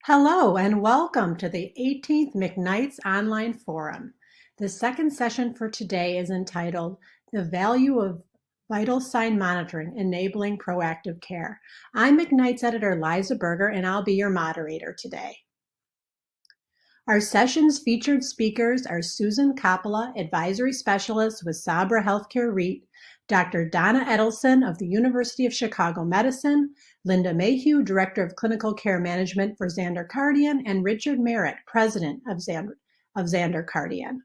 Hello and welcome to the 18th McKnight's Online Forum. The second session for today is entitled The Value of Vital Sign Monitoring, Enabling Proactive Care. I'm McKnight's editor Liza Berger and I'll be your moderator today. Our session's featured speakers are Susan Coppola, Advisory Specialist with Sabra Healthcare REIT, Dr. Donna Edelson of the University of Chicago Medicine, Linda Mayhew, Director of Clinical Care Management for Xander Cardian, and Richard Merritt, President of Xander Cardian.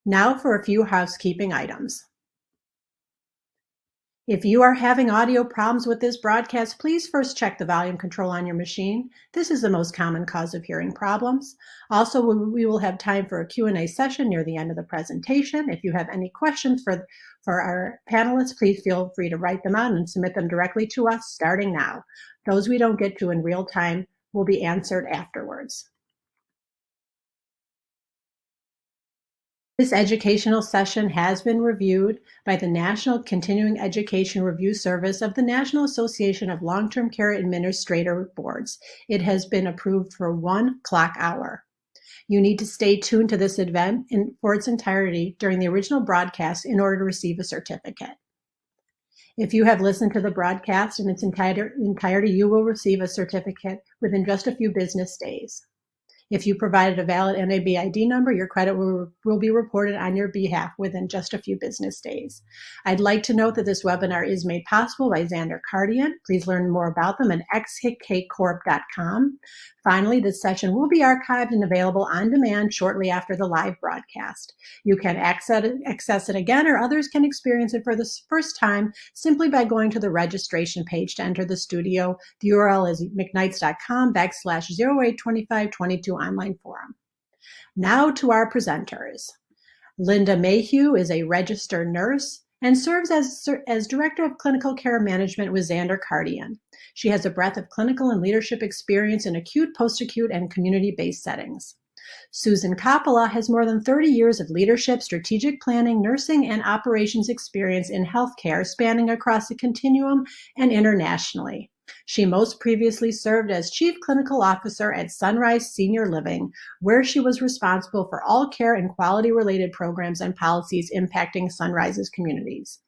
Now for a few housekeeping items. If you are having audio problems with this broadcast, please first check the volume control on your machine. This is the most common cause of hearing problems. Also, we will have time for a Q&A session near the end of the presentation. If you have any questions for our panelists, please feel free to write them out and submit them directly to us starting now. Those we don't get to in real time will be answered afterwards. This educational session has been reviewed by the National Continuing Education Review Service of the National Association of Long-Term Care Administrator Boards. It has been approved for 1 clock hour. You need to stay tuned to this event for its entirety during the original broadcast in order to receive a certificate. If you have listened to the broadcast in its entirety, you will receive a certificate within just a few business days. If you provided a valid NABID number, your credit will be reported on your behalf within just a few business days. I'd like to note that this webinar is made possible by Xander Cardian. Please learn more about them at xhkcorp.com. Finally, this session will be archived and available on demand shortly after the live broadcast. You can access it again, or others can experience it for the first time simply by going to the registration page to enter the studio. The URL is mcknights.com/082522 online forum. Now to our presenters. Linda Mayhew is a registered nurse and serves as Director of Clinical Care Management with Xander Cardian. She has a breadth of clinical and leadership experience in acute, post-acute, and community-based settings. Susan Coppola has more than 30 years of leadership, strategic planning, nursing, and operations experience in healthcare spanning across the continuum and internationally. She most previously served as Chief Clinical Officer at Sunrise Senior Living, where she was responsible for all care and quality-related programs and policies impacting Sunrise's communities.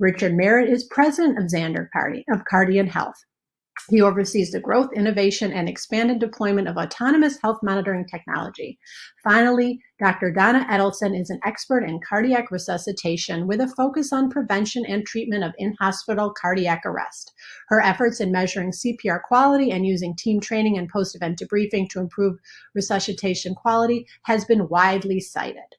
Richard Merritt is President of Xander Cardian Health. He oversees the growth, innovation, and expanded deployment of autonomous health monitoring technology. Finally, Dr. Donna Edelson is an expert in cardiac resuscitation with a focus on prevention and treatment of in-hospital cardiac arrest. Her efforts in measuring CPR quality and using team training and post-event debriefing to improve resuscitation quality has been widely cited.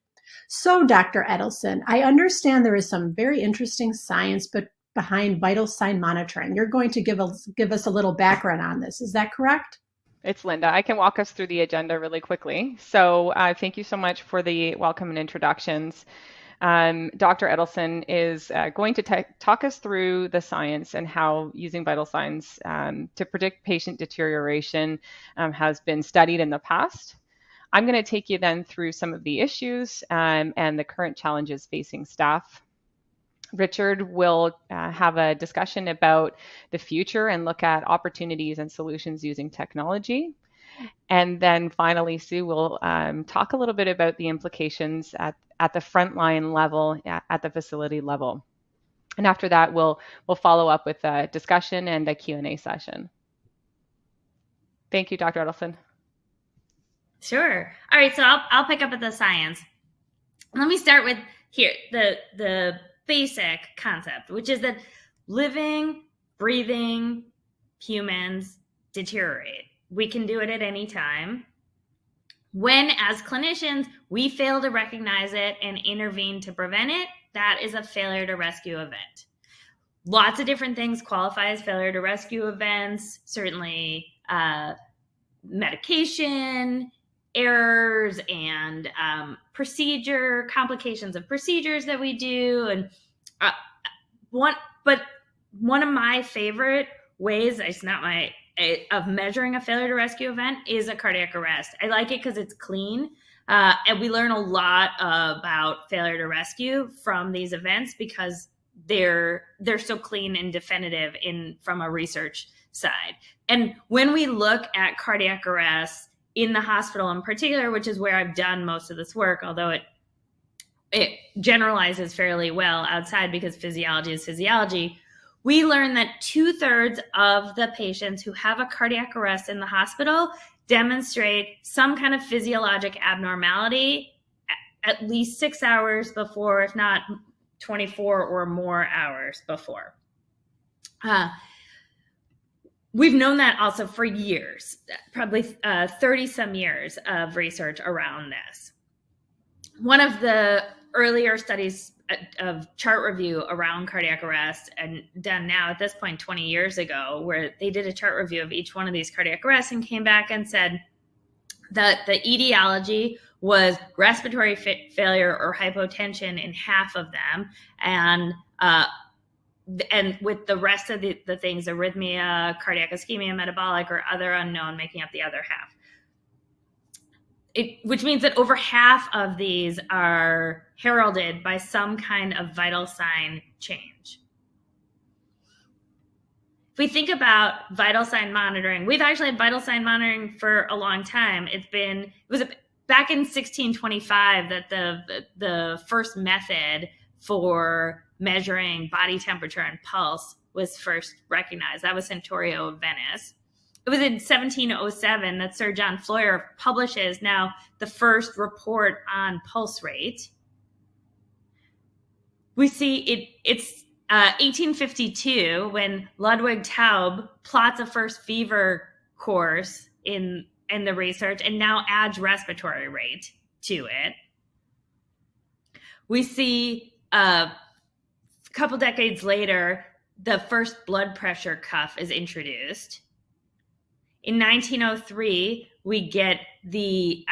So, Dr. Edelson, I understand there is some very interesting science behind vital sign monitoring. You're going to give us a little background on this. Is that correct? It's Linda. I can walk us through the agenda really quickly. So thank you so much for the welcome and introductions. Dr. Edelson is going to talk us through the science and how using vital signs to predict patient deterioration has been studied in the past. I'm going to take you then through some of the issues and the current challenges facing staff. Richard will have a discussion about the future and look at opportunities and solutions using technology. And then finally, Sue will talk a little bit about the implications at the frontline level, at the facility level. And after that, we'll follow up with a discussion and a Q&A session. Thank you, Dr. Edelson. Sure. All right, so I'll pick up at the science. Let me start with here, the basic concept, which is that living, breathing humans deteriorate. We can do it at any time. When, as clinicians, we fail to recognize it and intervene to prevent it, that is a failure to rescue event. Lots of different things qualify as failure to rescue events, certainly medication, errors, and complications of procedures that we do. And one of my favorite ways, it's not of measuring a failure to rescue event is a cardiac arrest. I like it because it's clean. And we learn a lot about failure to rescue from these events because they're so clean and definitive from a research side. And when we look at cardiac arrest in the hospital in particular, which is where I've done most of this work, although it generalizes fairly well outside because physiology is physiology, we learn that 2/3 of the patients who have a cardiac arrest in the hospital demonstrate some kind of physiologic abnormality at least 6 hours before, if not 24 or more hours before. We've known that also for years, probably 30 some years of research around this. One of the earlier studies of chart review around cardiac arrest, and done now at this point 20 years ago, where they did a chart review of each one of these cardiac arrests and came back and said that the etiology was respiratory failure or hypotension in half of them, and with the rest of the things, arrhythmia, cardiac ischemia, metabolic, or other unknown, making up the other half. Which means that over half of these are heralded by some kind of vital sign change. If we think about vital sign monitoring, we've actually had vital sign monitoring for a long time. It was back in 1625 that the first method for measuring body temperature and pulse was first recognized. That was Centaurio of Venice. It was in 1707 that Sir John Floyer publishes now the first report on pulse rate. We see it's 1852 when Ludwig Taube plots a first fever course in the research and now adds respiratory rate to it. We see a couple decades later, the first blood pressure cuff is introduced. In 1903, we get the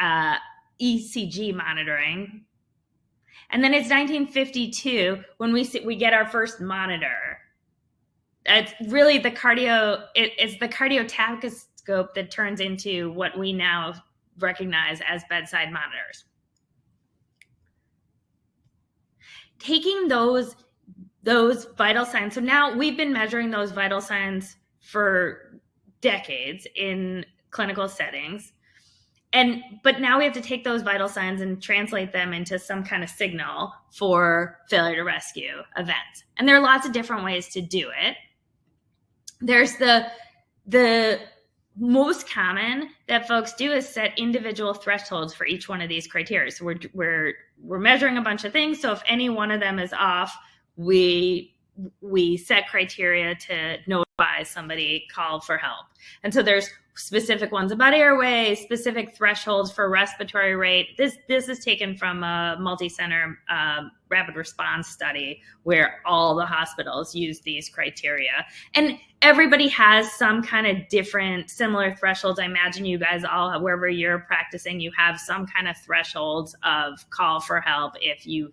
ECG monitoring. And then it's 1952 when we get our first monitor. It's really it's the cardiotachoscope that turns into what we now recognize as bedside monitors. Taking those vital signs, so now we've been measuring those vital signs for decades in clinical settings. But now we have to take those vital signs and translate them into some kind of signal for failure to rescue events. And there are lots of different ways to do it. There's the most common that folks do is set individual thresholds for each one of these criteria. So we're measuring a bunch of things. So if any one of them is off, we set criteria to notify somebody, call for help. And so there's specific ones about airway, specific thresholds for respiratory rate. This is taken from a multi-center rapid response study where all the hospitals use these criteria. And everybody has some kind of different similar thresholds. I imagine you guys all, wherever you're practicing, you have some kind of thresholds of call for help if you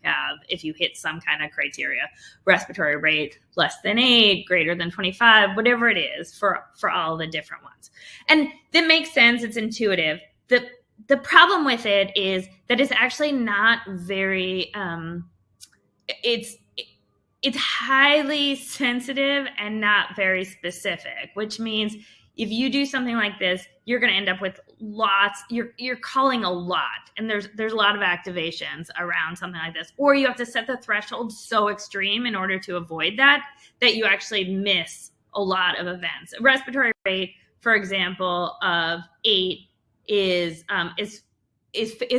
hit some kind of criteria. Respiratory rate less than 8, greater than 25, whatever it is for all the different ones. And that makes sense. It's intuitive. The problem with it is that it's actually not very, it's highly sensitive and not very specific, which means if you do something like this, you're going to end up with lots, you're calling a lot. And there's a lot of activations around something like this. Or you have to set the threshold so extreme in order to avoid that you actually miss a lot of events. A respiratory rate, for example, of 8 is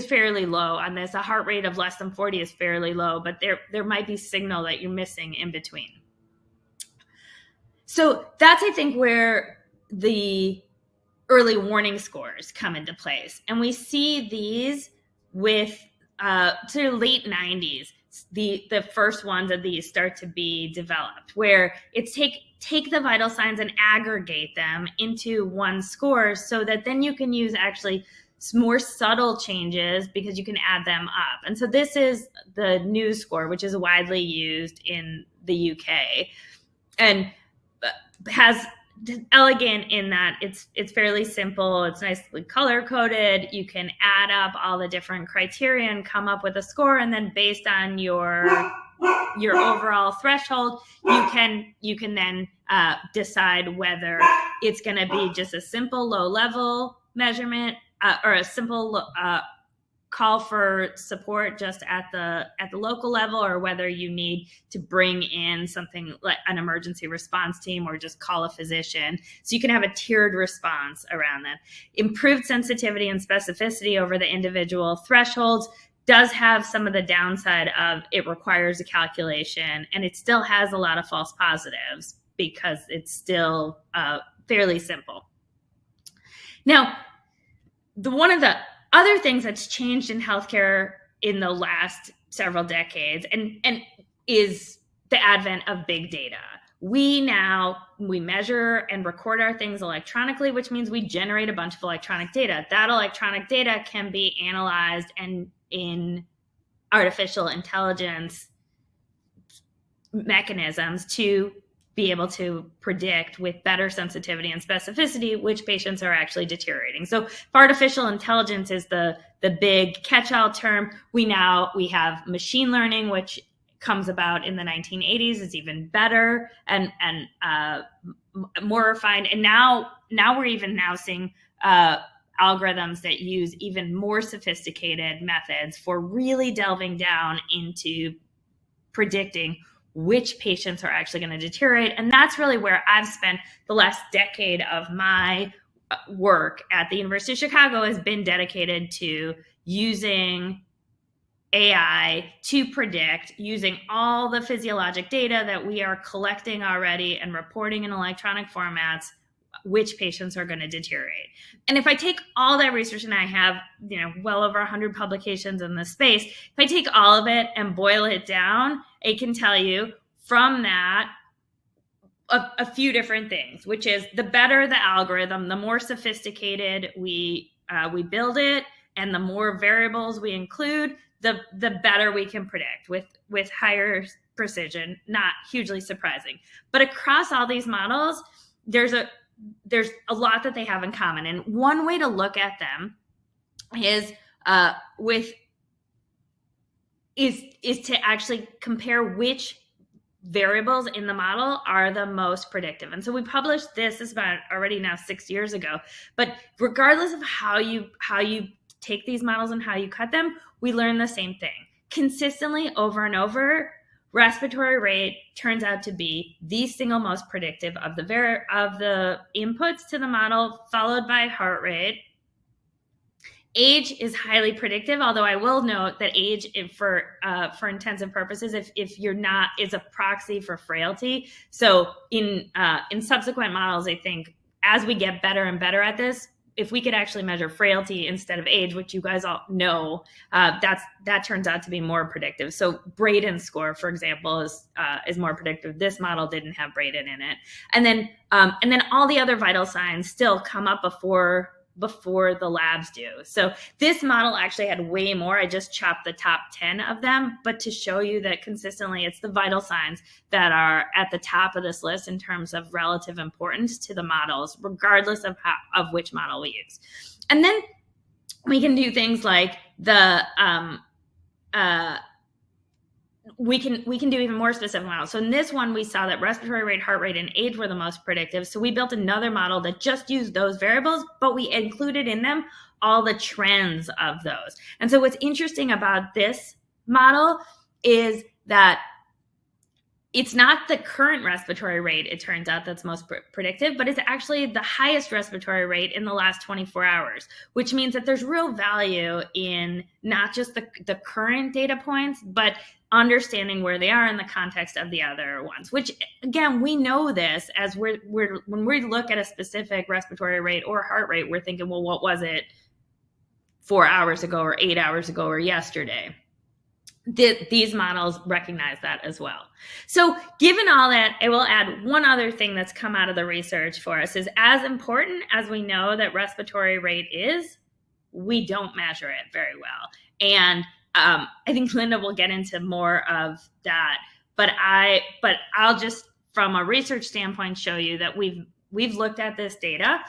fairly low on this. A heart rate of less than 40 is fairly low, but there might be signal that you're missing in between. So that's, I think, where the early warning scores come into place. And we see these with to the late 90s, the first ones of these start to be developed, where it's take the vital signs and aggregate them into one score so that then you can use actually more subtle changes because you can add them up. And so this is the new score, which is widely used in the UK and has elegant in that it's fairly simple. It's nicely color coded. You can add up all the different criteria and come up with a score. And then based on your your overall threshold, you can then decide whether it's going to be just a simple low level measurement or a simple call for support just at the local level, or whether you need to bring in something like an emergency response team or just call a physician. So you can have a tiered response around that. Improved sensitivity and specificity over the individual thresholds does have some of the downside of it requires a calculation, and it still has a lot of false positives because it's still fairly simple. Now, one of the other things that's changed in healthcare in the last several decades and is the advent of big data. We measure and record our things electronically, which means we generate a bunch of electronic data. That electronic data can be analyzed and in artificial intelligence mechanisms to be able to predict with better sensitivity and specificity which patients are actually deteriorating. So if artificial intelligence is the big catch-all term, we have machine learning, which comes about in the 1980s, is even better and more refined. And now we're even now seeing algorithms that use even more sophisticated methods for really delving down into predicting which patients are actually going to deteriorate. And that's really where I've spent the last decade of my work at the University of Chicago, has been dedicated to using AI to predict, using all the physiologic data that we are collecting already and reporting in electronic formats, which patients are going to deteriorate. And if I take all that research, and I have, well over 100 publications in this space, if I take all of it and boil it down, it can tell you from that a few different things, which is the better the algorithm, the more sophisticated we build it, and the more variables we include, the better we can predict with higher precision. Not hugely surprising. But across all these models, there's a lot that they have in common. And one way to look at them is to actually compare which variables in the model are the most predictive. And so we published this is about already now 6 years ago. But regardless of how you take these models and how you cut them, we learn the same thing. Consistently over and over, respiratory rate turns out to be the single most predictive of the inputs to the model, followed by heart rate. Age is highly predictive, although I will note that age, for intensive purposes, if you're not, is a proxy for frailty. So in subsequent models, I think as we get better and better at this, if we could actually measure frailty instead of age, which you guys all know, that turns out to be more predictive. So Braden score, for example, is more predictive. This model didn't have Braden in it, and then all the other vital signs still come up before the labs do. So this model actually had way more. I just chopped the top 10 of them, but to show you that consistently it's the vital signs that are at the top of this list in terms of relative importance to the models, regardless of which model we use. And then we can do things like we can do even more specific models. So in this one, we saw that respiratory rate, heart rate, and age were the most predictive. So we built another model that just used those variables, but we included in them all the trends of those. And so what's interesting about this model is that it's not the current respiratory rate, it turns out, that's most predictive, but it's actually the highest respiratory rate in the last 24 hours, which means that there's real value in not just the current data points, but understanding where they are in the context of the other ones, which, again, we know this as when we look at a specific respiratory rate or heart rate, we're thinking, well, what was it 4 hours ago or 8 hours ago or yesterday? These models recognize that as well. So given all that, I will add one other thing that's come out of the research for us is, as important as we know that respiratory rate is, we don't measure it very well. And I think Linda will get into more of that, but I'll just, from a research standpoint, show you that we've looked at this data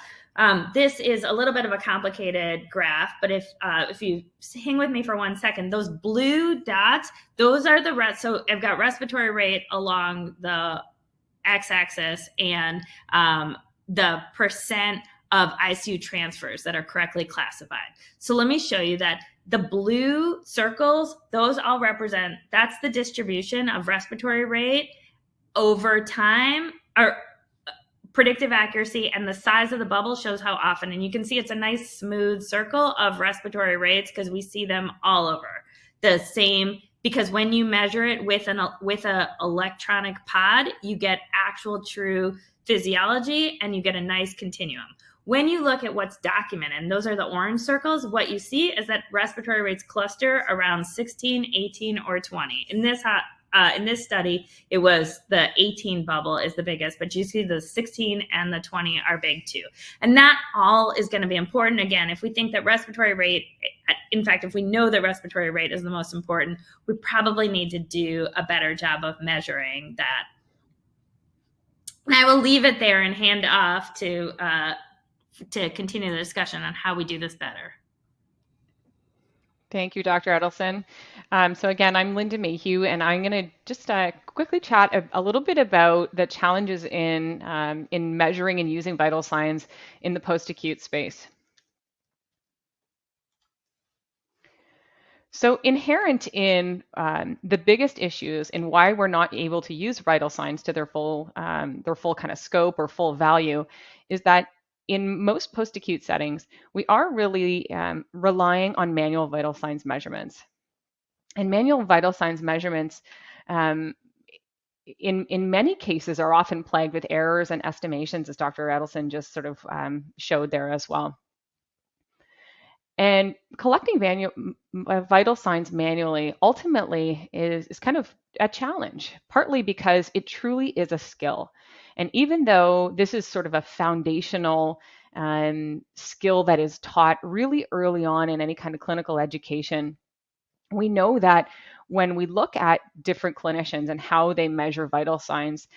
This is a little bit of a complicated graph, but if you hang with me for 1 second, those blue dots, those are the so I've got respiratory rate along the x-axis and the percent of ICU transfers that are correctly classified. So let me show you that the blue circles, those all represent, that's the distribution of respiratory rate over time, or predictive accuracy, and the size of the bubble shows how often. And you can see it's a nice smooth circle of respiratory rates because we see them all over the same, because when you measure it with a electronic pod, you get actual true physiology and you get a nice continuum. When you look at what's documented, and those are the orange circles, what you see is that respiratory rates cluster around 16, 18, or 20. In this study, it was the 18 bubble is the biggest, but you see the 16 and the 20 are big too. And that all is going to be important. Again, if we think that respiratory rate, in fact, if we know that respiratory rate is the most important, we probably need to do a better job of measuring that. And I will leave it there and hand off to continue the discussion on how we do this better. Thank you, Dr. Edelson. So again, I'm Linda Mayhew, and I'm going to just quickly chat a little bit about the challenges in measuring and using vital signs in the post-acute space. So inherent in the biggest issues in why we're not able to use vital signs to their full kind of scope or full value is that in most post-acute settings, we are really relying on manual vital signs measurements. And manual vital signs measurements, in many cases, are often plagued with errors and estimations, as Dr. Edelson just sort of showed there as well. And collecting vital signs manually ultimately is kind of a challenge, partly because it truly is a skill. And even though this is sort of a foundational skill that is taught really early on in any kind of clinical education, we know that when we look at different clinicians and how they measure vital signs,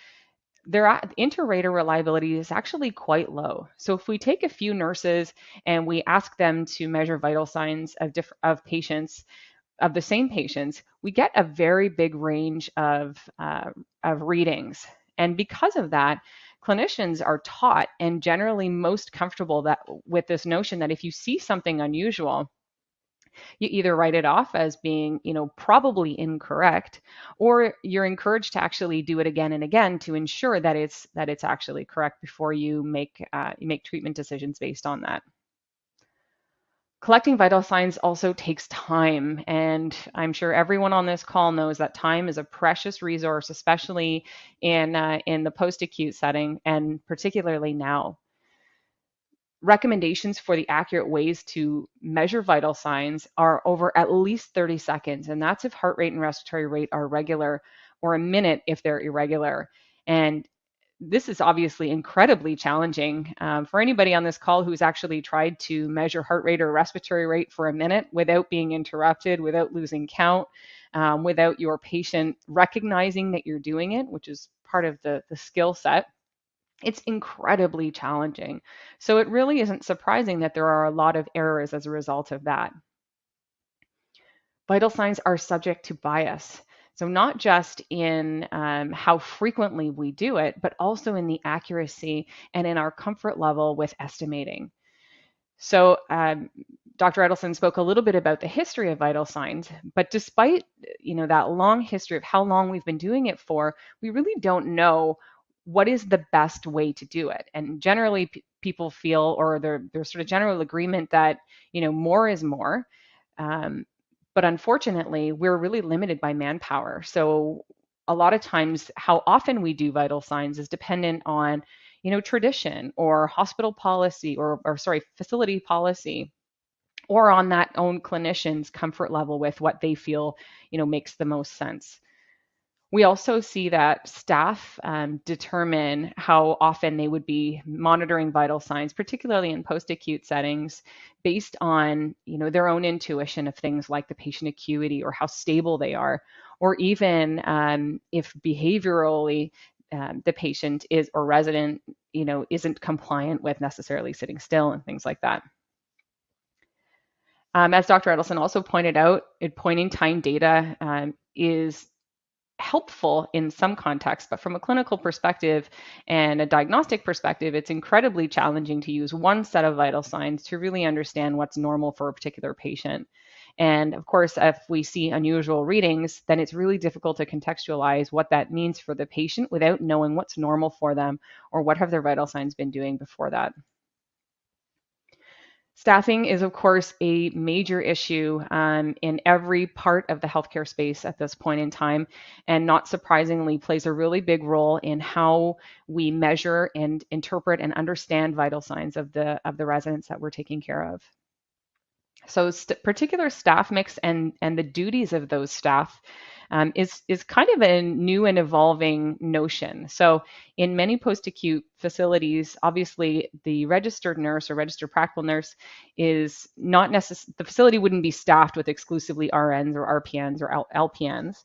their inter-rater reliability is actually quite low. So if we take a few nurses and we ask them to measure vital signs of patients, of the same patients, we get a very big range of readings. And because of that, clinicians are taught and generally most comfortable with this notion that if you see something unusual, you either write it off as being, probably incorrect, or you're encouraged to actually do it again and again to ensure that it's actually correct before you make treatment decisions based on that. Collecting vital signs also takes time, and I'm sure everyone on this call knows that time is a precious resource, especially in the post-acute setting, and particularly now. Recommendations for the accurate ways to measure vital signs are over at least 30 seconds, and that's if heart rate and respiratory rate are regular, or a minute if they're irregular. And this is obviously incredibly challenging for anybody on this call who's actually tried to measure heart rate or respiratory rate for a minute without being interrupted, without losing count, without your patient recognizing that you're doing it, which is part of the skill set. It's incredibly challenging. So it really isn't surprising that there are a lot of errors as a result of that. Vital signs are subject to bias. So not just in how frequently we do it, but also in the accuracy and in our comfort level with estimating. So Dr. Edelson spoke a little bit about the history of vital signs, but despite that long history of how long we've been doing it for, we really don't know what is the best way to do it. And generally people feel, or there's sort of general agreement that more is more. But unfortunately, we're really limited by manpower. So a lot of times how often we do vital signs is dependent on, tradition or hospital policy or facility policy, or on that own clinician's comfort level with what they feel, makes the most sense. We also see that staff determine how often they would be monitoring vital signs, particularly in post-acute settings, based on their own intuition of things like the patient acuity or how stable they are, or even if behaviorally the patient is or resident, isn't compliant with necessarily sitting still and things like that. As Dr. Edelson also pointed out, point-in-time data is helpful in some contexts, but from a clinical perspective and a diagnostic perspective, it's incredibly challenging to use one set of vital signs to really understand what's normal for a particular patient. And of course, if we see unusual readings, then it's really difficult to contextualize what that means for the patient without knowing what's normal for them or what have their vital signs been doing before that. Staffing is, of course, a major issue in every part of the healthcare space at this point in time, and not surprisingly plays a really big role in how we measure and interpret and understand vital signs of the residents that we're taking care of. So particular staff mix and the duties of those staff is kind of a new and evolving notion. So in many post-acute facilities, obviously the registered nurse or registered practical nurse is not necessarily, the facility wouldn't be staffed with exclusively RNs or RPNs or LPNs.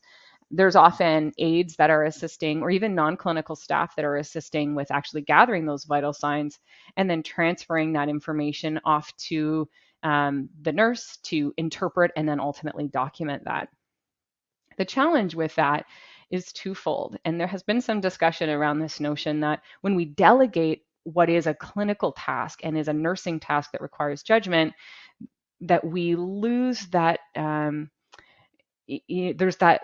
There's often aides that are assisting, or even non-clinical staff that are assisting with actually gathering those vital signs and then transferring that information off to the nurse to interpret and then ultimately document that. The challenge with that is twofold, and there has been some discussion around this notion that when we delegate what is a clinical task and is a nursing task that requires judgment, that we lose that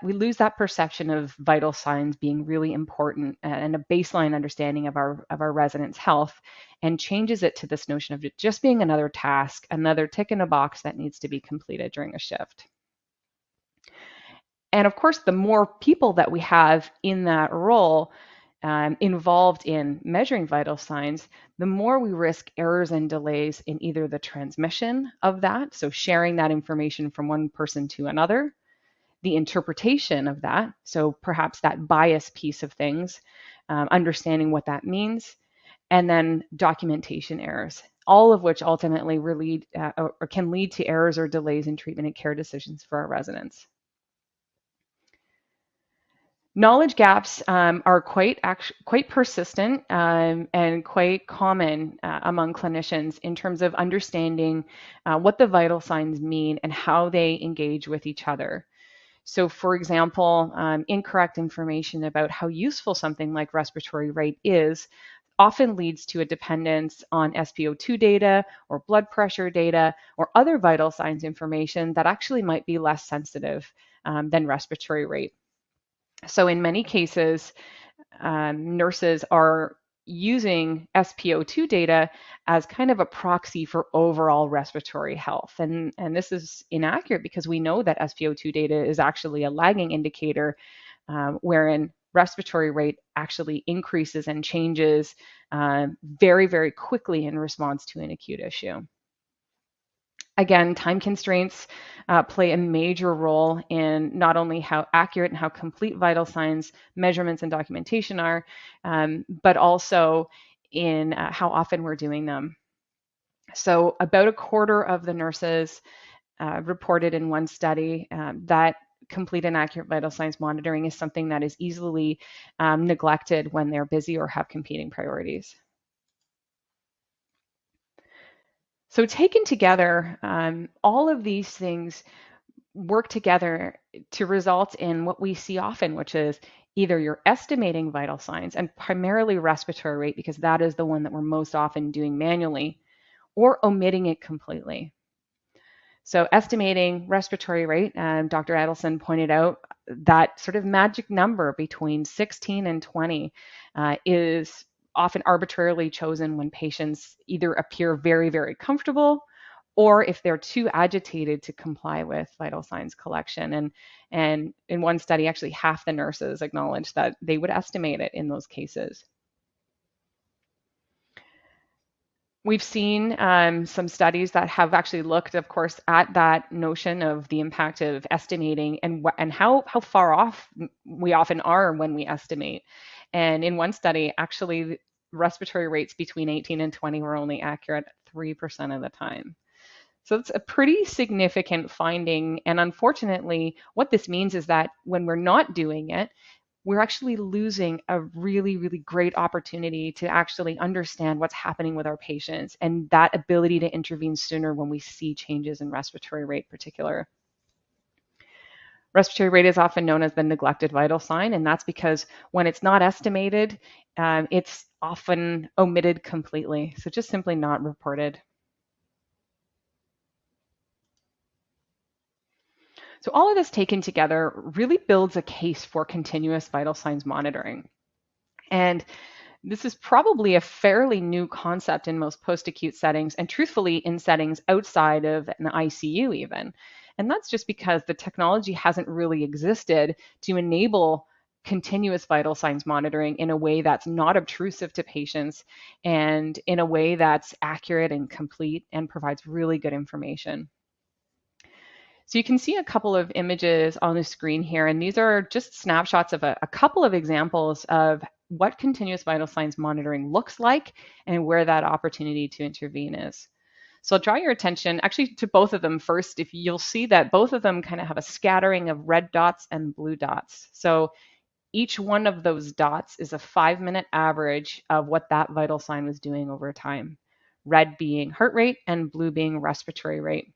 we lose that perception of vital signs being really important and a baseline understanding of our residents' health, and changes it to this notion of it just being another task, another tick in a box that needs to be completed during a shift. And of course, the more people that we have in that role involved in measuring vital signs, the more we risk errors and delays in either the transmission of that, so sharing that information from one person to another, the interpretation of that, so perhaps that bias piece of things, understanding what that means, and then documentation errors, all of which ultimately can lead to errors or delays in treatment and care decisions for our residents. Knowledge gaps are quite persistent and quite common among clinicians in terms of understanding what the vital signs mean and how they engage with each other. So for example, incorrect information about how useful something like respiratory rate is often leads to a dependence on SpO2 data or blood pressure data or other vital signs information that actually might be less sensitive than respiratory rate. So in many cases, nurses are using SpO2 data as kind of a proxy for overall respiratory health. And this is inaccurate because we know that SpO2 data is actually a lagging indicator wherein respiratory rate actually increases and changes very, very quickly in response to an acute issue. Again, time constraints play a major role in not only how accurate and how complete vital signs measurements and documentation are, but also in how often we're doing them. So about a quarter of the nurses reported in one study that complete and accurate vital signs monitoring is something that is easily neglected when they're busy or have competing priorities. So taken together, all of these things work together to result in what we see often, which is either you're estimating vital signs, and primarily respiratory rate, because that is the one that we're most often doing manually, or omitting it completely. So estimating respiratory rate, Dr. Edelson pointed out that sort of magic number between 16 and 20 is often arbitrarily chosen when patients either appear very, very comfortable or if they're too agitated to comply with vital signs collection. And in one study, actually half the nurses acknowledged that they would estimate it in those cases. We've seen some studies that have actually looked, of course, at that notion of the impact of estimating and how far off we often are when we estimate. And in one study, actually, respiratory rates between 18 and 20 were only accurate 3% of the time. So it's a pretty significant finding. And unfortunately, what this means is that when we're not doing it, we're actually losing a really, really great opportunity to actually understand what's happening with our patients and that ability to intervene sooner when we see changes in respiratory rate particular. Respiratory rate is often known as the neglected vital sign, and that's because when it's not estimated, it's often omitted completely, so just simply not reported. So all of this taken together really builds a case for continuous vital signs monitoring. And this is probably a fairly new concept in most post-acute settings, and truthfully in settings outside of an ICU even. And that's just because the technology hasn't really existed to enable continuous vital signs monitoring in a way that's not obtrusive to patients and in a way that's accurate and complete and provides really good information. So you can see a couple of images on the screen here, and these are just snapshots of a couple of examples of what continuous vital signs monitoring looks like and where that opportunity to intervene is. So I'll draw your attention actually to both of them first. If you'll see that both of them kind of have a scattering of red dots and blue dots. So each one of those dots is a 5-minute average of what that vital sign was doing over time. Red being heart rate and blue being respiratory rate.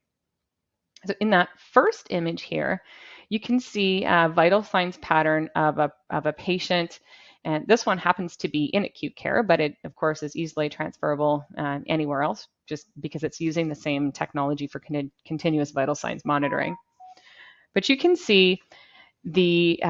So in that first image here, you can see a vital signs pattern of a patient. And this one happens to be in acute care, but it, of course, is easily transferable anywhere else, just because it's using the same technology for continuous vital signs monitoring. But you can see the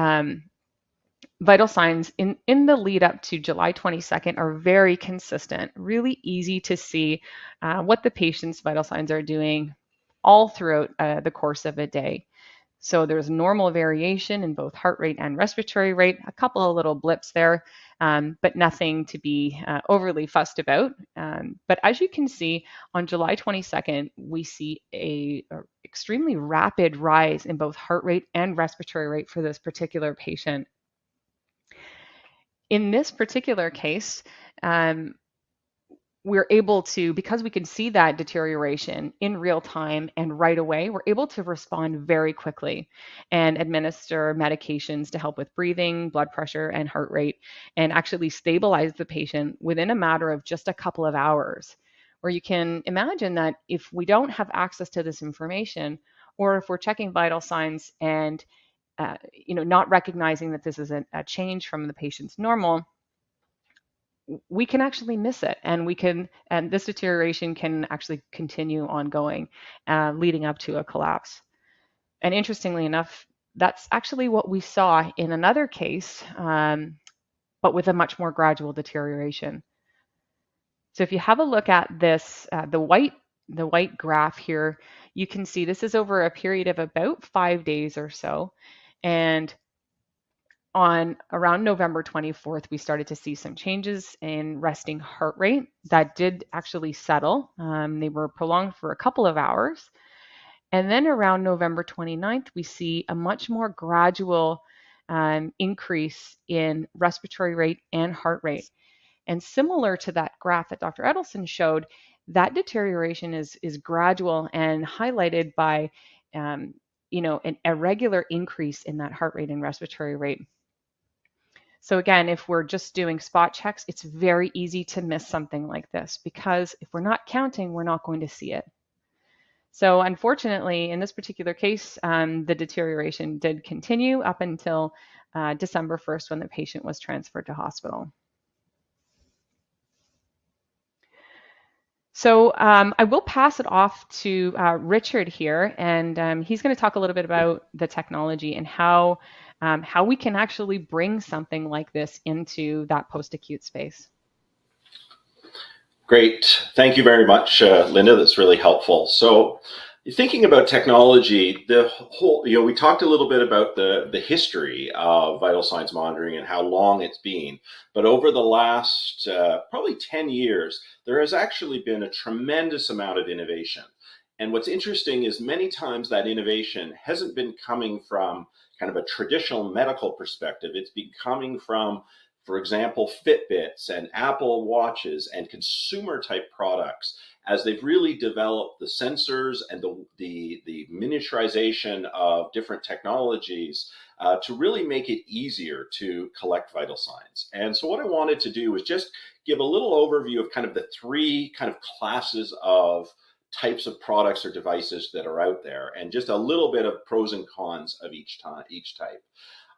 vital signs in the lead up to July 22nd are very consistent, really easy to see what the patient's vital signs are doing all throughout the course of a day. So there's normal variation in both heart rate and respiratory rate, a couple of little blips there, but nothing to be overly fussed about. But as you can see, on July 22nd, we see a extremely rapid rise in both heart rate and respiratory rate for this particular patient. In this particular case, we're able to, because we can see that deterioration in real time and right away, we're able to respond very quickly and administer medications to help with breathing, blood pressure, and heart rate, and actually stabilize the patient within a matter of just a couple of hours. Where you can imagine that if we don't have access to this information, or if we're checking vital signs and not recognizing that this is a change from the patient's normal, we can actually miss it, and this deterioration can actually continue ongoing, leading up to a collapse. And interestingly enough, that's actually what we saw in another case, but with a much more gradual deterioration. So if you have a look at this, the white graph here, you can see this is over a period of about 5 days or so, and on around November 24th, we started to see some changes in resting heart rate that did actually settle. They were prolonged for a couple of hours. And then around November 29th, we see a much more gradual increase in respiratory rate and heart rate. And similar to that graph that Dr. Edelson showed, that deterioration is gradual and highlighted by an irregular increase in that heart rate and respiratory rate. So again, if we're just doing spot checks, it's very easy to miss something like this because if we're not counting, we're not going to see it. So unfortunately, in this particular case, the deterioration did continue up until December 1st when the patient was transferred to hospital. So I will pass it off to Richard here, and he's going to talk a little bit about the technology and how we can actually bring something like this into that post-acute space. Great. Thank you very much, Linda. That's really helpful. So thinking about technology, we talked a little bit about the history of vital signs monitoring and how long it's been. But over the last probably 10 years, there has actually been a tremendous amount of innovation. And what's interesting is many times that innovation hasn't been coming from kind of a traditional medical perspective. It's been coming from for example, Fitbits and Apple Watches and consumer type products, as they've really developed the sensors and the miniaturization of different technologies to really make it easier to collect vital signs. And so what I wanted to do was just give a little overview of kind of the three kind of classes of types of products or devices that are out there, and just a little bit of pros and cons of each type.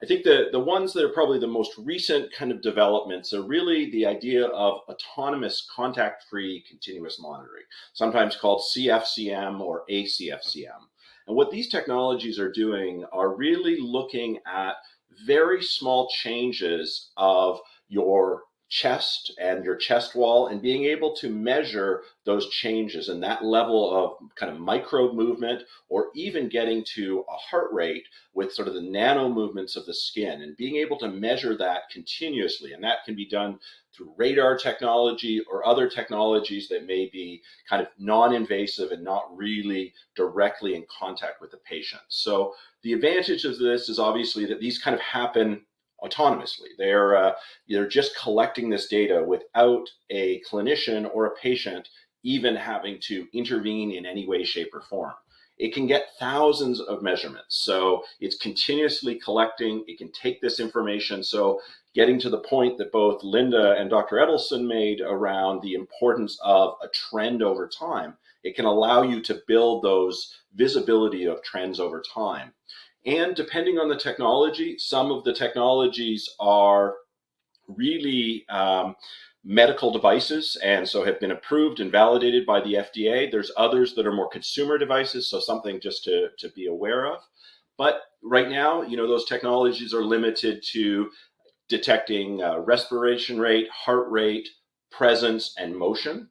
I think the ones that are probably the most recent kind of developments are really the idea of autonomous contact-free continuous monitoring, sometimes called CFCM or ACFCM. And what these technologies are doing are really looking at very small changes of your chest and your chest wall, and being able to measure those changes and that level of kind of micro movement, or even getting to a heart rate with sort of the nano movements of the skin, and being able to measure that continuously. And that can be done through radar technology or other technologies that may be kind of non-invasive and not really directly in contact with the patient. So the advantage of this is obviously that these kind of happen autonomously. They're just collecting this data without a clinician or a patient even having to intervene in any way, shape, or form. It can get thousands of measurements, so it's continuously collecting. It can take this information. So getting to the point that both Linda and Dr. Edelson made around the importance of a trend over time, it can allow you to build those visibility of trends over time. And depending on the technology, some of the technologies are really medical devices, and so have been approved and validated by the FDA. There's others that are more consumer devices, so something just to be aware of. But right now, those technologies are limited to detecting respiration rate, heart rate, presence, and motion.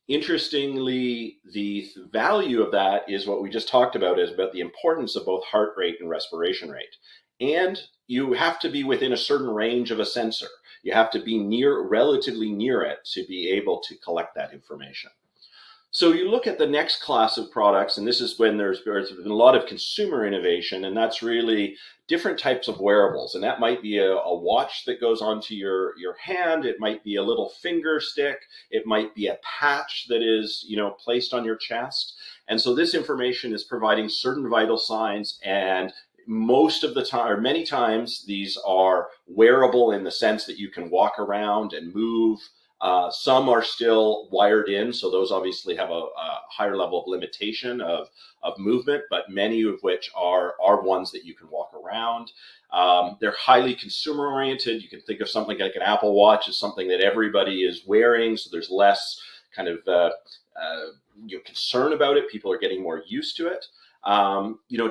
Interestingly, the value of that is what we just talked about, is about the importance of both heart rate and respiration rate. And you have to be within a certain range of a sensor. You have to be relatively near it to be able to collect that information. So you look at the next class of products, and this is when there's been a lot of consumer innovation, and that's really different types of wearables. And that might be a watch that goes onto your hand. It might be a little finger stick. It might be a patch that is, placed on your chest. And so this information is providing certain vital signs, and most of the time, or many times, these are wearable in the sense that you can walk around and move. Some are still wired in, so those obviously have a higher level of limitation of movement, but many of which are ones that you can walk around. They're highly consumer oriented. You can think of something like an Apple Watch as something that everybody is wearing, so there's less kind of concern about it. People are getting more used to it.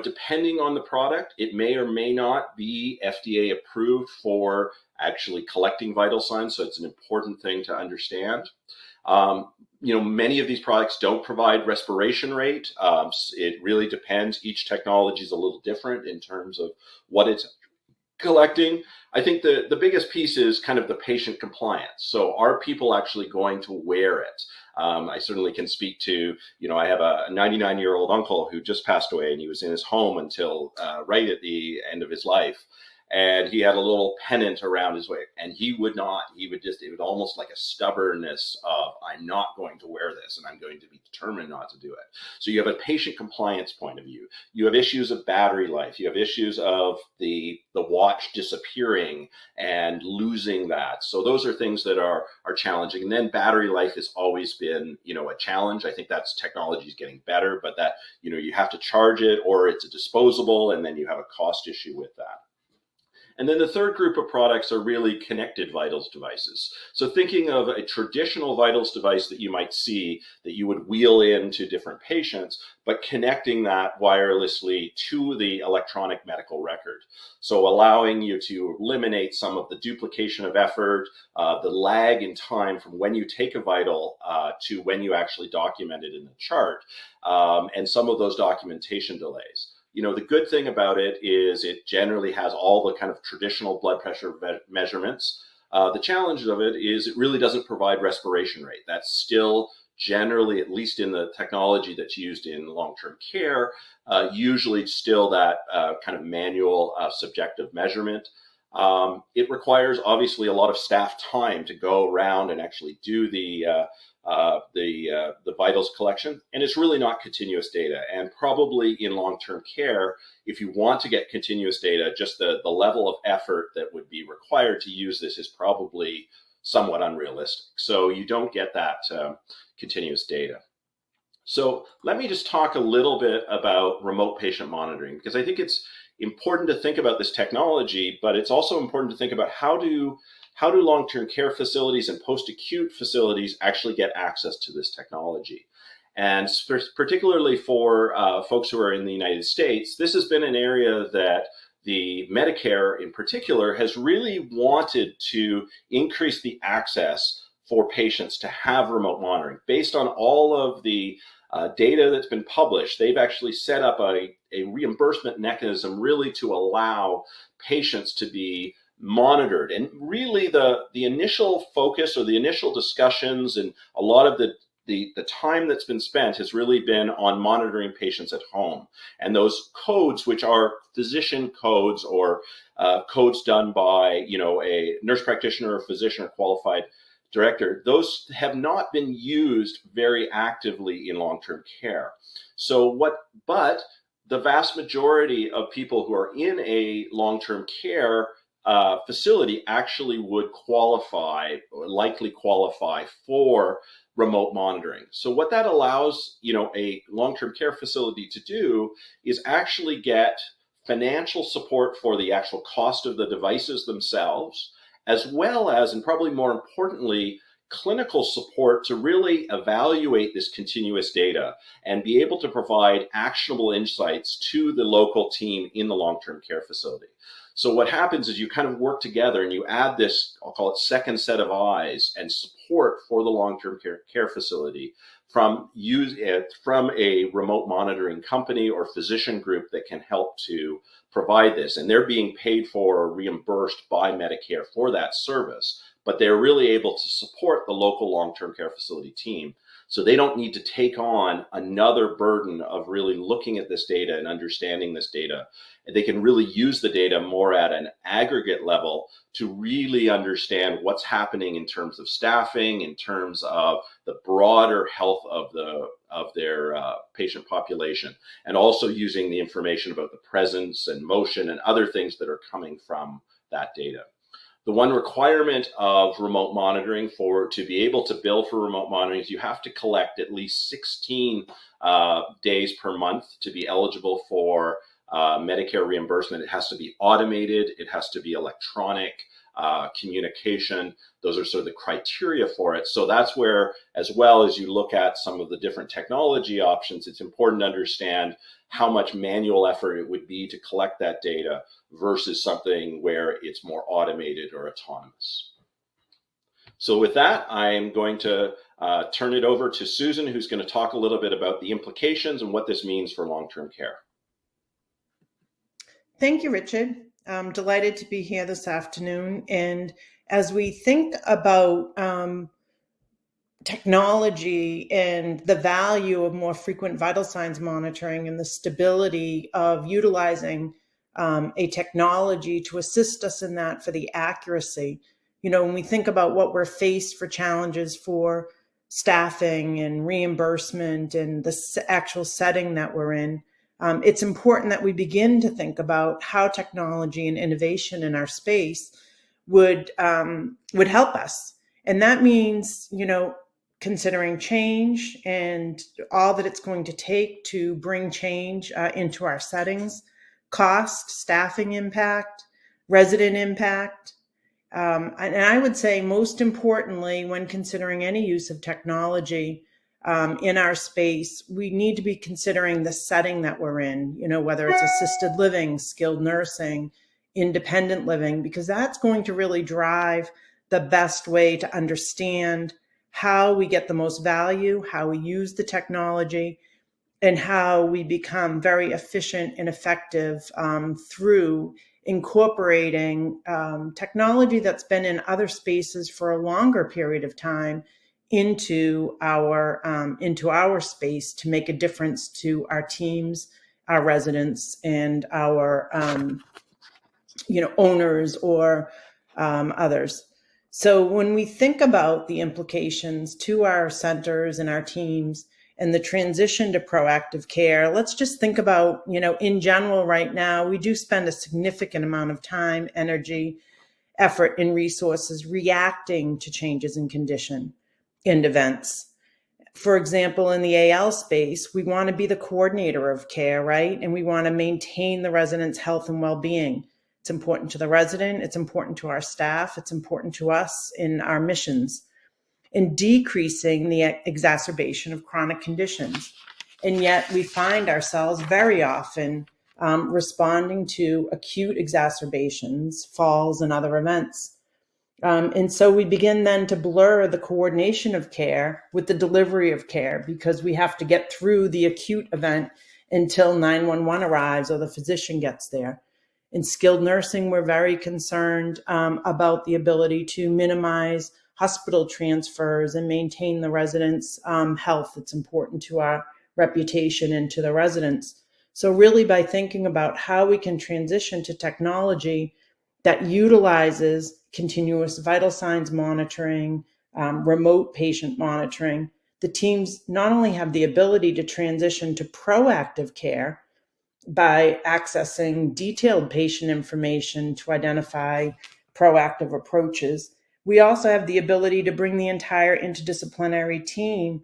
Depending on the product, it may or may not be FDA approved for actually collecting vital signs. So it's an important thing to understand. Many of these products don't provide respiration rate. It really depends. Each technology is a little different in terms of what it's collecting. I think the biggest piece is kind of the patient compliance. So are people actually going to wear it? I certainly can speak to, I have a 99-year-old uncle who just passed away, and he was in his home until right at the end of his life. And he had a little pennant around his waist, and it would almost like a stubbornness of, I'm not going to wear this, and I'm going to be determined not to do it. So you have a patient compliance point of view. You have issues of battery life. You have issues of the watch disappearing and losing that. So those are things that are challenging. And then battery life has always been, a challenge. I think that's technology is getting better, but that, you have to charge it, or it's a disposable, and then you have a cost issue with that. And then the third group of products are really connected vitals devices. So thinking of a traditional vitals device that you might see that you would wheel into different patients, but connecting that wirelessly to the electronic medical record. So allowing you to eliminate some of the duplication of effort, the lag in time from when you take a vital to when you actually document it in the chart, and some of those documentation delays. The good thing about it is it generally has all the kind of traditional blood pressure measurements. The challenge of it is it really doesn't provide respiration rate. That's still generally, at least in the technology that's used in long-term care, usually still that kind of manual subjective measurement. It requires obviously a lot of staff time to go around and actually do the vitals collection, and it's really not continuous data. And probably in long-term care, if you want to get continuous data, just the level of effort that would be required to use this is probably somewhat unrealistic. So you don't get that continuous data. So let me just talk a little bit about remote patient monitoring, because I think it's important to think about this technology, but it's also important to think about how do long-term care facilities and post-acute facilities actually get access to this technology. And particularly for folks who are in the United States, this has been an area that the Medicare in particular has really wanted to increase the access for patients to have remote monitoring. Based on all of the data that's been published, they've actually set up a reimbursement mechanism really to allow patients to be monitored. And really the initial focus or the initial discussions and a lot of the time that's been spent has really been on monitoring patients at home. And those codes, which are physician codes or codes done by a nurse practitioner or physician or qualified director, those have not been used very actively in long-term care. But the vast majority of people who are in a long-term care facility actually would qualify or likely qualify for remote monitoring. So what that allows, a long-term care facility to do is actually get financial support for the actual cost of the devices themselves, as well as, and probably more importantly, clinical support to really evaluate this continuous data and be able to provide actionable insights to the local team in the long-term care facility. So what happens is you kind of work together and you add this, I'll call it second set of eyes and support for the long-term care facility from a remote monitoring company or physician group that can help to provide this. And they're being paid for or reimbursed by Medicare for that service, but they're really able to support the local long-term care facility team. So they don't need to take on another burden of really looking at this data and understanding this data. They can really use the data more at an aggregate level to really understand what's happening in terms of staffing, in terms of the broader health of their patient population, and also using the information about the presence and motion and other things that are coming from that data. The one requirement of remote monitoring to be able to bill for remote monitoring is you have to collect at least 16 days per month to be eligible for Medicare reimbursement. It has to be automated. It has to be electronic communication. Those are sort of the criteria for it. So that's where, as well as you look at some of the different technology options, it's important to understand how much manual effort it would be to collect that data versus something where it's more automated or autonomous. So with that, I'm going to turn it over to Susan, who's going to talk a little bit about the implications and what this means for long-term care. Thank you, Richard. I'm delighted to be here this afternoon. And as we think about technology and the value of more frequent vital signs monitoring and the stability of utilizing a technology to assist us in that for the accuracy, when we think about what we're faced for challenges for staffing and reimbursement and the actual setting that we're in, it's important that we begin to think about how technology and innovation in our space would help us. And that means, considering change and all that it's going to take to bring change into our settings, cost, staffing impact, resident impact. And I would say most importantly, when considering any use of technology in our space, we need to be considering the setting that we're in, whether it's assisted living, skilled nursing, independent living, because that's going to really drive the best way to understand how we get the most value, how we use the technology, and how we become very efficient and effective through incorporating technology that's been in other spaces for a longer period of time into our space to make a difference to our teams, our residents, and our owners or others. So when we think about the implications to our centers and our teams and the transition to proactive care, let's just think about, in general right now, we do spend a significant amount of time, energy, effort, and resources reacting to changes in condition and events. For example, in the AL space, we want to be the coordinator of care, right? And we want to maintain the resident's health and well-being. It's important to the resident, it's important to our staff, it's important to us in our missions, in decreasing the exacerbation of chronic conditions. And yet we find ourselves very often responding to acute exacerbations, falls, and other events. And so we begin then to blur the coordination of care with the delivery of care, because we have to get through the acute event until 911 arrives or the physician gets there. In skilled nursing, we're very concerned about the ability to minimize hospital transfers and maintain the residents' health. It's important to our reputation and to the residents. So really, by thinking about how we can transition to technology that utilizes continuous vital signs monitoring, remote patient monitoring, the teams not only have the ability to transition to proactive care by accessing detailed patient information to identify proactive approaches, we also have the ability to bring the entire interdisciplinary team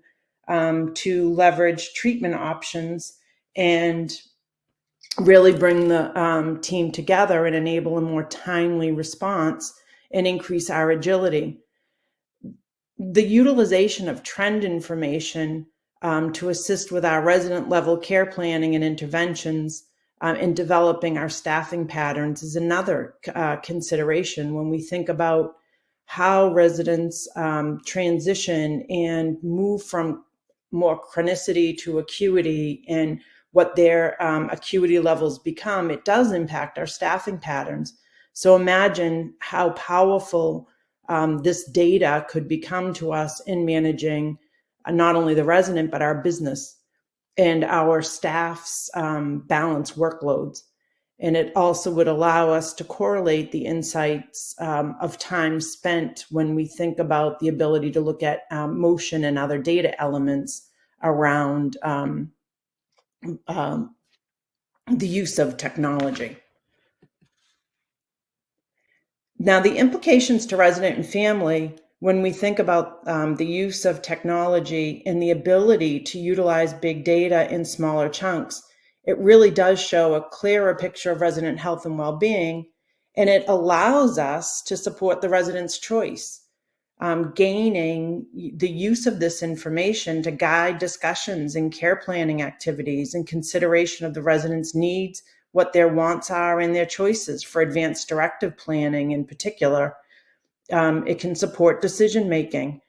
to leverage treatment options and really bring the team together and enable a more timely response and increase our agility. The utilization of trend information to assist with our resident level care planning and interventions in developing our staffing patterns is another consideration when we think about how residents transition and move from more chronicity to acuity and what their acuity levels become. It does impact our staffing patterns. So imagine how powerful this data could become to us in managing not only the resident, but our business and our staff's balanced workloads. And it also would allow us to correlate the insights of time spent when we think about the ability to look at motion and other data elements around the use of technology. Now, the implications to resident and family, when we think about the use of technology and the ability to utilize big data in smaller chunks, it really does show a clearer picture of resident health and well-being, and it allows us to support the resident's choice, gaining the use of this information to guide discussions and care planning activities in consideration of the resident's needs, what their wants are, and their choices for advanced directive planning in particular. It can support decision-making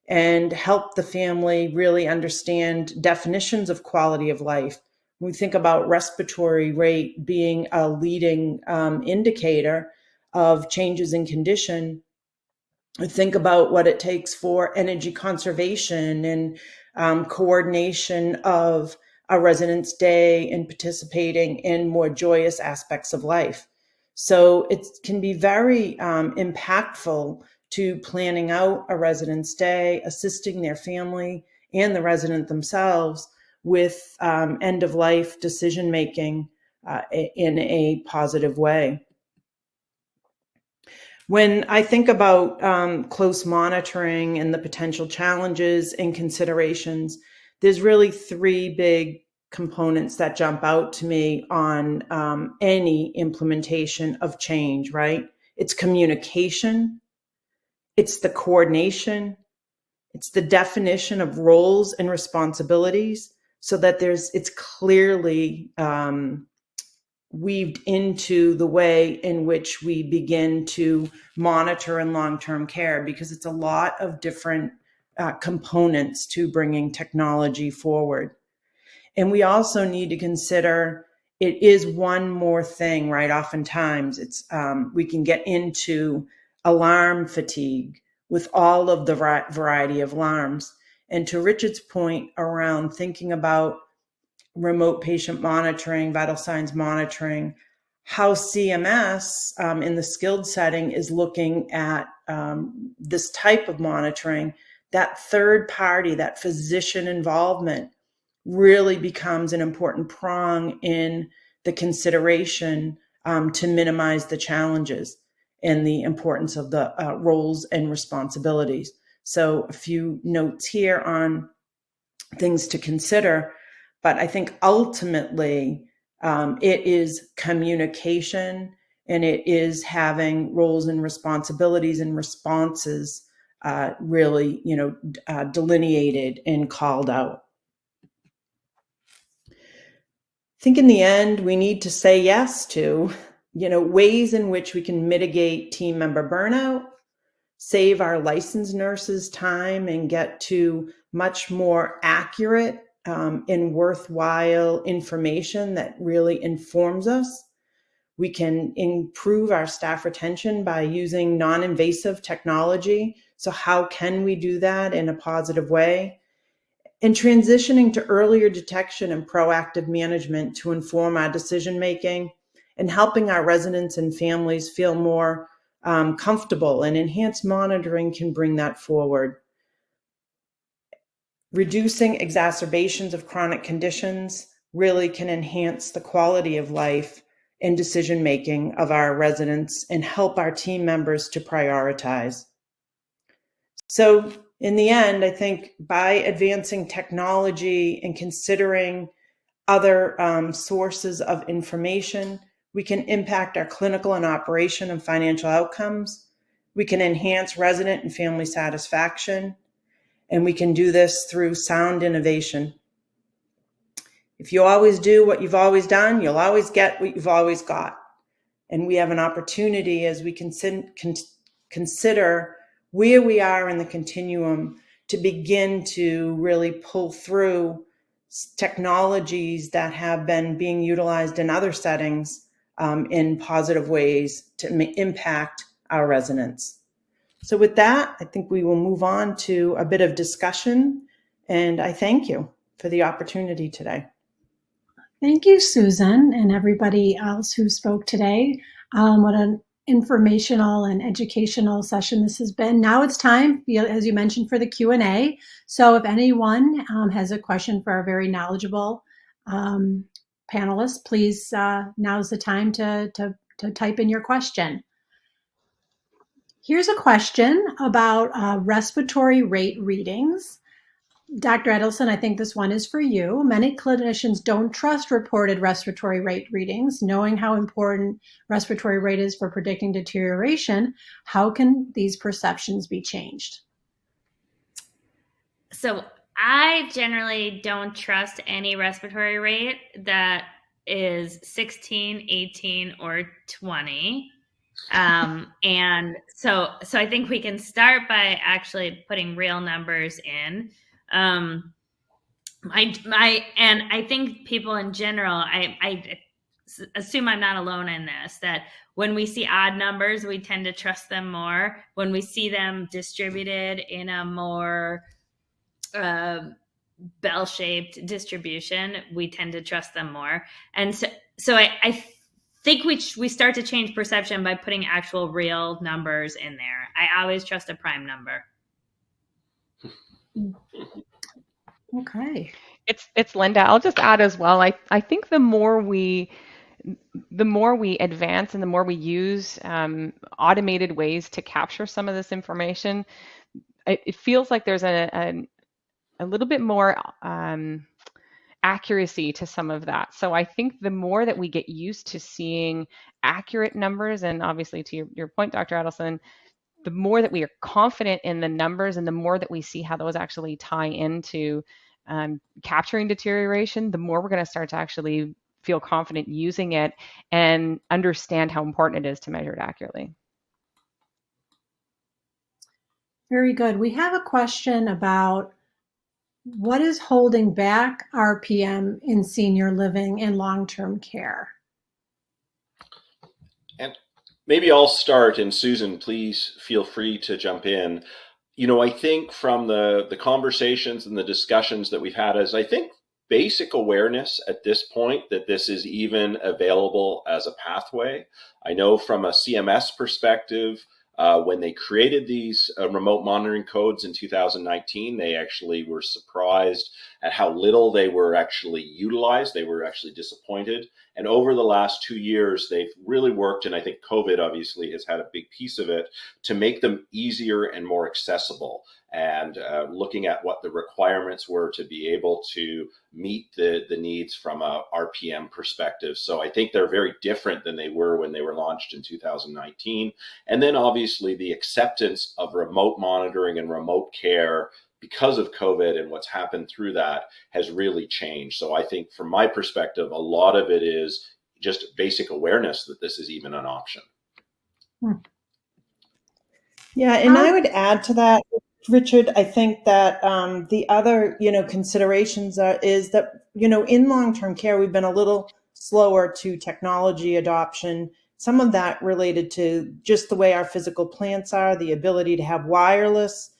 and help the family really understand definitions of quality of life. When we think about respiratory rate being a leading indicator of changes in condition, think about what it takes for energy conservation and coordination of a resident's day and participating in more joyous aspects of life. So it can be very impactful to planning out a resident's day, assisting their family and the resident themselves with end-of-life decision-making in a positive way. When I think about close monitoring and the potential challenges and considerations, there's really three big components that jump out to me on any implementation of change, right? It's communication, it's the coordination, it's the definition of roles and responsibilities so that it's clearly weaved into the way in which we begin to monitor in long-term care, because it's a lot of different components to bringing technology forward. And we also need to consider it is one more thing, right? Oftentimes it's we can get into alarm fatigue with all of the variety of alarms. And to Richard's point around thinking about remote patient monitoring, vital signs monitoring, how CMS in the skilled setting is looking at this type of monitoring, that third party, that physician involvement really becomes an important prong in the consideration to minimize the challenges and the importance of the roles and responsibilities. So a few notes here on things to consider, but I think ultimately it is communication, and it is having roles and responsibilities and responses really, delineated and called out. I think in the end, we need to say yes to, ways in which we can mitigate team member burnout, save our licensed nurses time, and get to much more accurate and worthwhile information that really informs us. We can improve our staff retention by using non-invasive technology. So how can we do that in a positive way? And transitioning to earlier detection and proactive management to inform our decision-making, and helping our residents and families feel more comfortable, and enhanced monitoring can bring that forward. Reducing exacerbations of chronic conditions really can enhance the quality of life and decision-making of our residents and help our team members to prioritize. So in the end, I think by advancing technology and considering other sources of information, we can impact our clinical and operation and financial outcomes. We can enhance resident and family satisfaction, and we can do this through sound innovation. If you always do what you've always done, you'll always get what you've always got. And we have an opportunity, as we consider where we are in the continuum, to begin to really pull through technologies that have been being utilized in other settings in positive ways to impact our residents. So with that, I think we will move on to a bit of discussion, and I thank you for the opportunity today. Thank you, Susan, and everybody else who spoke today. What an informational and educational session this has been. Now it's time, as you mentioned, for the Q&A. So if anyone has a question for our very knowledgeable panelists, please, now's the time to type in your question. Here's a question about respiratory rate readings. Dr. Edelson, I think this one is for you. Many clinicians don't trust reported respiratory rate readings. Knowing how important respiratory rate is for predicting deterioration, how can these perceptions be changed? So I generally don't trust any respiratory rate that is 16, 18, or 20. And so I think we can start by actually putting real numbers in. And I think people in general, I assume I'm not alone in this, that when we see odd numbers, we tend to trust them more. When we see them distributed in a more bell-shaped distribution, we tend to trust them more. And so I think we start to change perception by putting actual real numbers in there. I always trust a prime number. Okay. It's Linda. I'll just add as well. I think the more we advance and the more we use automated ways to capture some of this information, it feels like there's a little bit more accuracy to some of that. So I think the more that we get used to seeing accurate numbers, and obviously to your point, Dr. Edelson, the more that we are confident in the numbers and the more that we see how those actually tie into capturing deterioration, the more we're going to start to actually feel confident using it and understand how important it is to measure it accurately. Very good. We have a question about what is holding back RPM in senior living and long-term care? And maybe I'll start, and Susan, please feel free to jump in. I think from the conversations and the discussions that we've had, as I think basic awareness at this point that this is even available as a pathway. I know from a CMS perspective, when they created these remote monitoring codes in 2019, they actually were surprised at how little they were actually utilized. They were actually disappointed. And over the last 2 years, they've really worked, and I think COVID obviously has had a big piece of it, to make them easier and more accessible. And looking at what the requirements were to be able to meet the needs from a RPM perspective. So I think they're very different than they were when they were launched in 2019. And then obviously the acceptance of remote monitoring and remote care because of COVID and what's happened through that has really changed. So I think from my perspective, a lot of it is just basic awareness that this is even an option. Yeah, and I would add to that, Richard, I think that the other, considerations is that, in long-term care, we've been a little slower to technology adoption. Some of that related to just the way our physical plants are, the ability to have wireless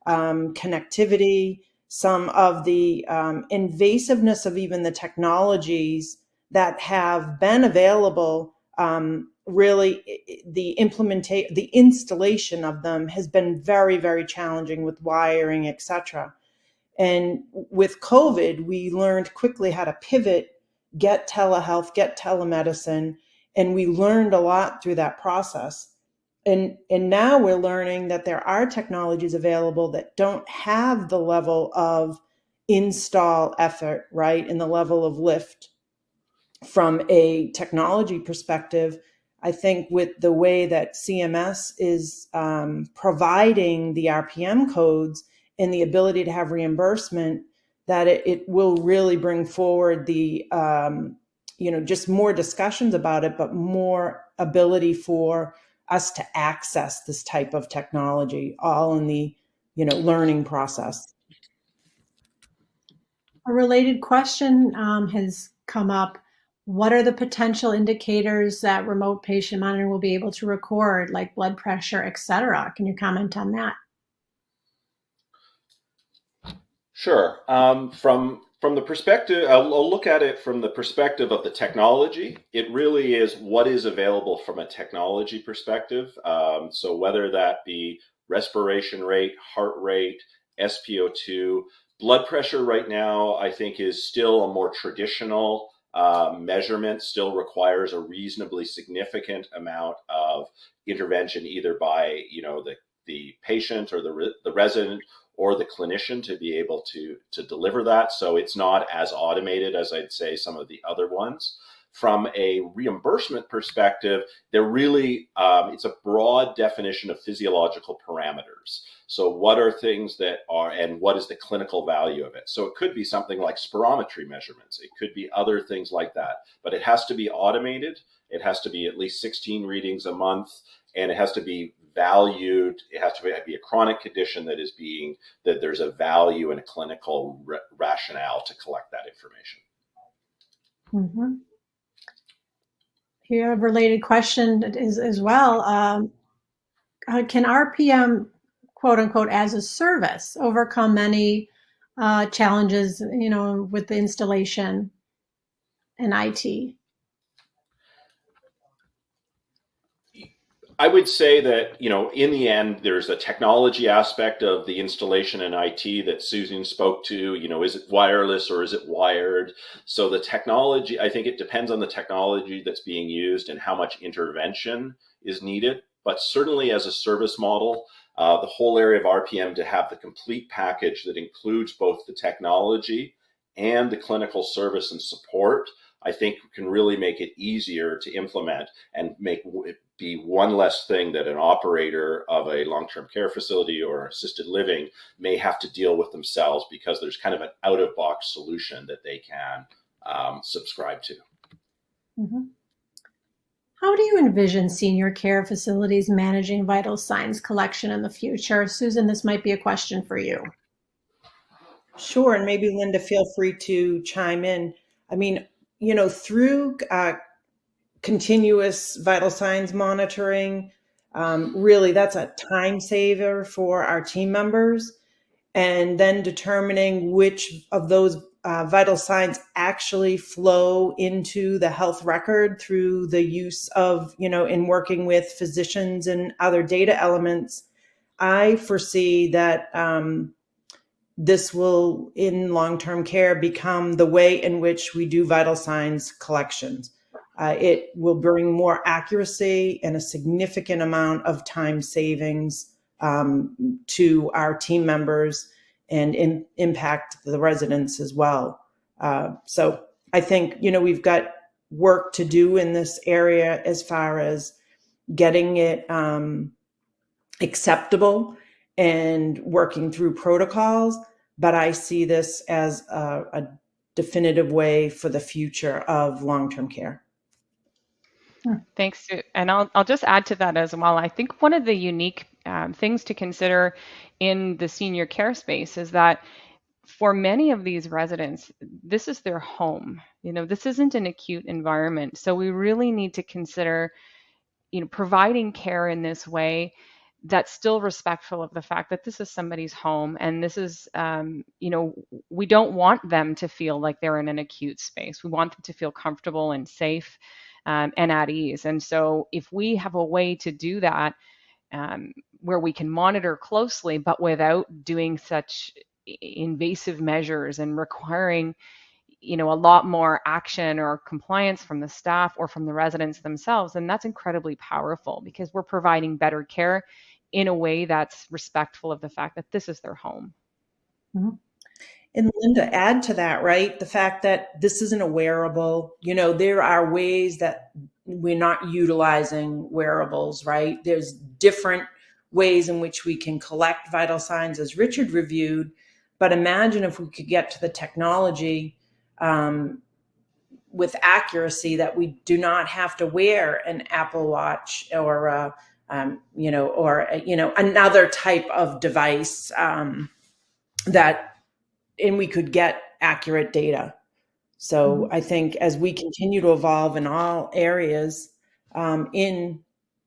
connectivity, some of the invasiveness of even the technologies that have been available. Really, the installation of them has been very, very challenging with wiring, etc. And with COVID, we learned quickly how to pivot, get telehealth, get telemedicine, and we learned a lot through that process. And now we're learning that there are technologies available that don't have the level of install effort, right, and the level of lift. From a technology perspective, I think with the way that CMS is providing the RPM codes and the ability to have reimbursement, that it will really bring forward the, just more discussions about it, but more ability for us to access this type of technology, all in the, learning process. A related question has come up. What are the potential indicators that remote patient monitoring will be able to record, like blood pressure, et cetera? Can you comment on that? Sure. From the perspective, I'll look at it from the perspective of the technology. It really is what is available from a technology perspective. So whether that be respiration rate, heart rate, SpO2, blood pressure right now, I think is still a more traditional measurement, still requires a reasonably significant amount of intervention, either by the patient or the resident or the clinician to be able to deliver that. So it's not as automated as I'd say some of the other ones. From a reimbursement perspective, they're really, it's a broad definition of physiological parameters. So what are things that are, and what is the clinical value of it? So it could be something like spirometry measurements. It could be other things like that, but it has to be automated. It has to be at least 16 readings a month, and it has to be valued. It has to be a chronic condition that there's a value and a clinical rationale to collect that information. Mm-hmm. Here, a related question is as well. Can RPM, quote unquote, as a service overcome many challenges, with the installation and IT? I would say that, in the end, there's a technology aspect of the installation and IT that Susan spoke to. Is it wireless or is it wired? So the technology, I think it depends on the technology that's being used and how much intervention is needed. But certainly as a service model, the whole area of RPM to have the complete package that includes both the technology and the clinical service and support, I think can really make it easier to implement and make it be one less thing that an operator of a long-term care facility or assisted living may have to deal with themselves, because there's kind of an out-of-box solution that they can subscribe to. Mm-hmm. How do you envision senior care facilities managing vital signs collection in the future? Susan, this might be a question for you. Sure, and maybe Linda, feel free to chime in. I mean, through continuous vital signs monitoring, really that's a time saver for our team members. And then determining which of those vital signs actually flow into the health record through the use of, in working with physicians and other data elements, I foresee that this will, in long-term care, become the way in which we do vital signs collections. It will bring more accuracy and a significant amount of time savings to our team members and impact the residents as well. So I think, we've got work to do in this area as far as getting it acceptable and working through protocols. But I see this as a definitive way for the future of long-term care. Thanks, Sue. And I'll just add to that as well. I think one of the unique things to consider in the senior care space is that for many of these residents, this is their home. This isn't an acute environment. So we really need to consider, providing care in this way that's still respectful of the fact that this is somebody's home. And this is, we don't want them to feel like they're in an acute space. We want them to feel comfortable and safe and at ease. And so if we have a way to do that, where we can monitor closely, but without doing such invasive measures and requiring, a lot more action or compliance from the staff or from the residents themselves, then that's incredibly powerful because we're providing better care in a way that's respectful of the fact that this is their home. Mm-hmm. And Linda, add to that, right? The fact that this isn't a wearable, there are ways that we're not utilizing wearables, right? There's different ways in which we can collect vital signs, as Richard reviewed. But imagine if we could get to the technology with accuracy that we do not have to wear an Apple Watch or another type of device and we could get accurate data. So I think as we continue to evolve in all areas in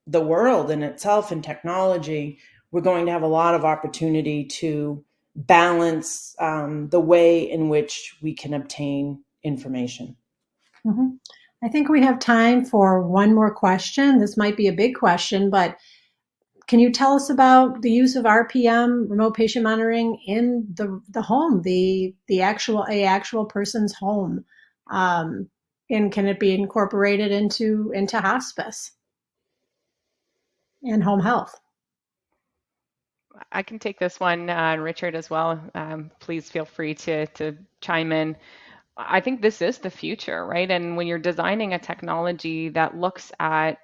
the world in itself and technology, we're going to have a lot of opportunity to balance the way in which we can obtain information. Mm-hmm. I think we have time for one more question. This might be a big question, but can you tell us about the use of RPM, remote patient monitoring, in the home, the actual person's home, and can it be incorporated into hospice and home health? I can take this one, Richard, as well. Please feel free to chime in. I think this is the future, right? And when you're designing a technology that looks at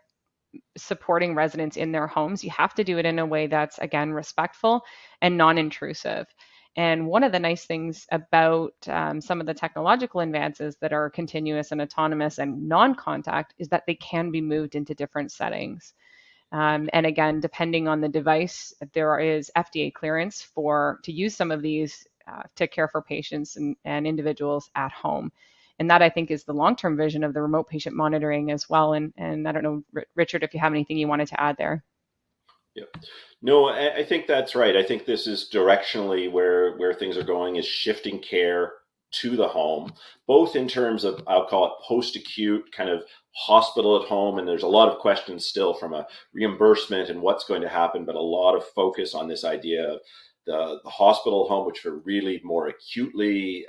supporting residents in their homes, you have to do it in a way that's, again, respectful and non-intrusive. And one of the nice things about some of the technological advances that are continuous and autonomous and non-contact is that they can be moved into different settings. And again, depending on the device, there is FDA clearance to use some of these to care for patients and individuals at home. And that, I think, is the long-term vision of the remote patient monitoring as well. And I don't know, Richard, if you have anything you wanted to add there. Yeah. No, I think that's right. I think this is directionally where things are going, is shifting care to the home, both in terms of, I'll call it post-acute kind of hospital at home. And there's a lot of questions still from a reimbursement and what's going to happen, but a lot of focus on this idea of the hospital home, which are really more acutely,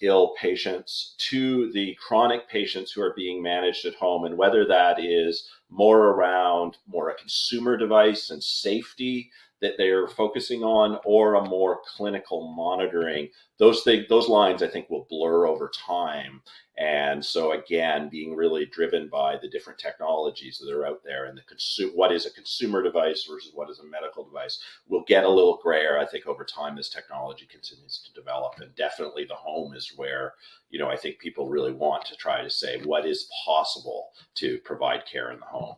ill patients, to the chronic patients who are being managed at home, and whether that is more around a consumer device and safety that they're focusing on, or a more clinical monitoring. Those lines, I think, will blur over time. And so again, being really driven by the different technologies that are out there, and what is a consumer device versus what is a medical device will get a little grayer, I think, over time as technology continues to develop. And definitely the home is where, I think people really want to try to say what is possible to provide care in the home.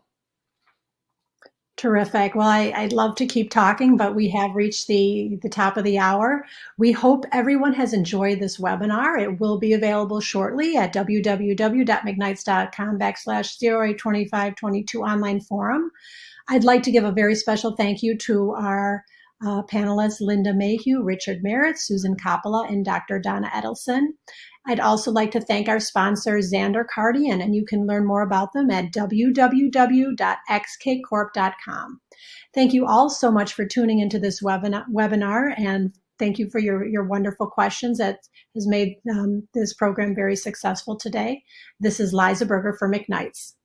Terrific. Well, I'd love to keep talking, but we have reached the top of the hour. We hope everyone has enjoyed this webinar. It will be available shortly at www.mcknights.com/COA2522 online forum. I'd like to give a very special thank you to our panelists Linda Mayhew, Richard Merritt, Susan Coppola, and Dr. Donna Edelson. I'd also like to thank our sponsors, Xander Cardian, and you can learn more about them at www.xkcorp.com. Thank you all so much for tuning into this webinar, and thank you for your wonderful questions that has made this program very successful today. This is Liza Berger for McKnight's.